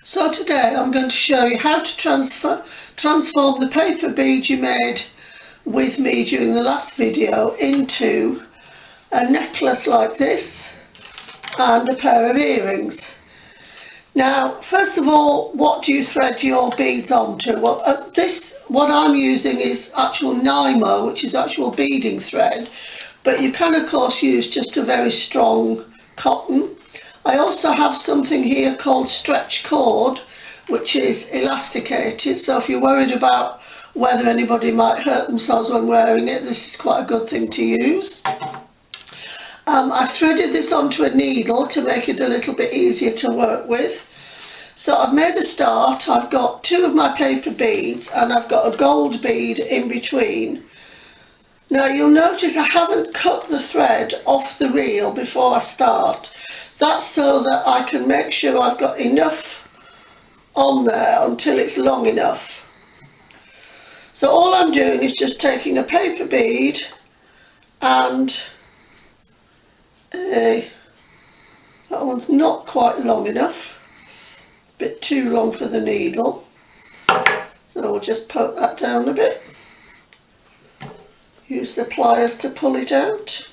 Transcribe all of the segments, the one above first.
So today I'm going to show you how to transform the paper bead you made with me during the last video into a necklace like this and a pair of earrings. Now, first of all, what do you thread your beads onto? Well, what I'm using is actual Nymo, which is actual beading thread, but you can of course use just a very strong cotton. I also have something here called stretch cord, which is elasticated, so if you're worried about whether anybody might hurt themselves when wearing it, this is quite a good thing to use. I've threaded this onto a needle to make it a little bit easier to work with. So I've made a start. I've got two of my paper beads and I've got a gold bead in between. Now you'll notice I haven't cut the thread off the reel before I start. That's so that I can make sure I've got enough on there until it's long enough. So all I'm doing is just taking a paper bead and that one's not quite long enough, a bit too long for the needle, so we'll just poke that down a bit, use the pliers to pull it out.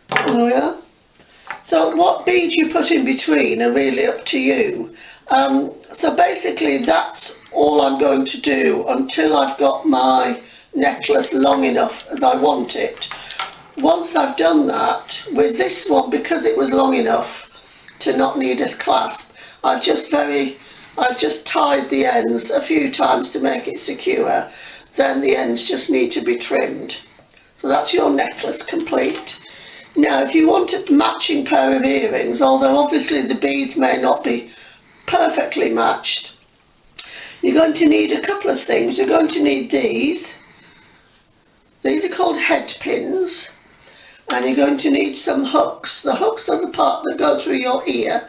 There we are. So what beads you put in between are really up to you. So basically that's all I'm going to do until I've got my necklace long enough as I want it. Once I've done that, with this one, because it was long enough to not need a clasp, I've just tied the ends a few times to make it secure. Then the ends just need to be trimmed. So that's your necklace complete. Now if you want a matching pair of earrings, although obviously the beads may not be perfectly matched, you're going to need a couple of things. You're going to need these. These are called head pins, and you're going to need some hooks. The hooks are the part that go through your ear.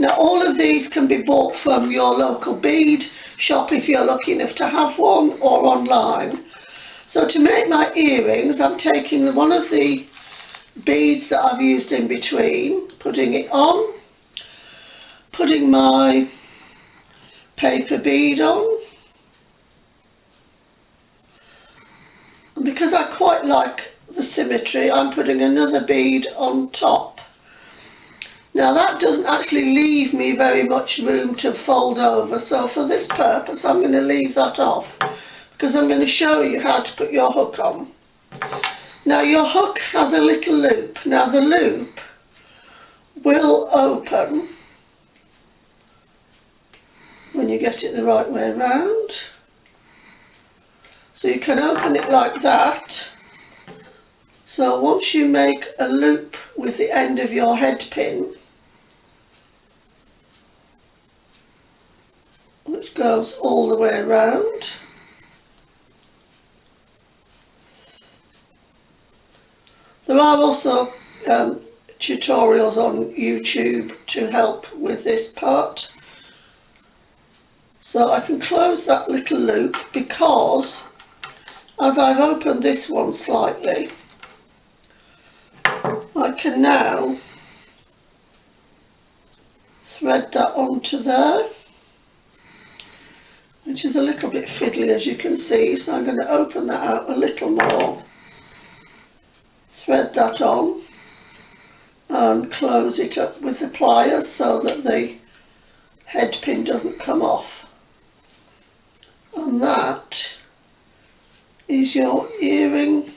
Now all of these can be bought from your local bead shop if you're lucky enough to have one, or online. So to make my earrings, I'm taking one of the beads that I've used in between, putting it on, putting my paper bead on, and because I quite like the symmetry, I'm putting another bead on top. Now that doesn't actually leave me very much room to fold over, so for this purpose I'm going to leave that off, because I'm going to show you how to put your hook on. Now your hook has a little loop. Now the loop will open when you get it the right way around. So you can open it like that. So once you make a loop with the end of your head pin, which goes all the way around, there are also tutorials on YouTube to help with this part. So I can close that little loop because as I've opened this one slightly, I can now thread that onto there, which is a little bit fiddly as you can see, so I'm going to open that out a little more, thread that on and close it up with the pliers so that the head pin doesn't come off. And that is your earring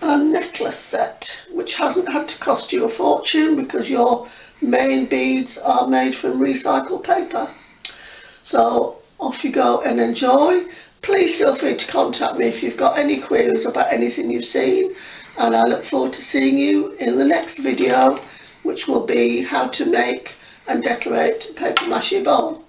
and necklace set, which hasn't had to cost you a fortune because your main beads are made from recycled paper. So off you go and enjoy. Please feel free to contact me if you've got any queries about anything you've seen, and I look forward to seeing you in the next video, which will be how to make and decorate a papier-mâché bowl.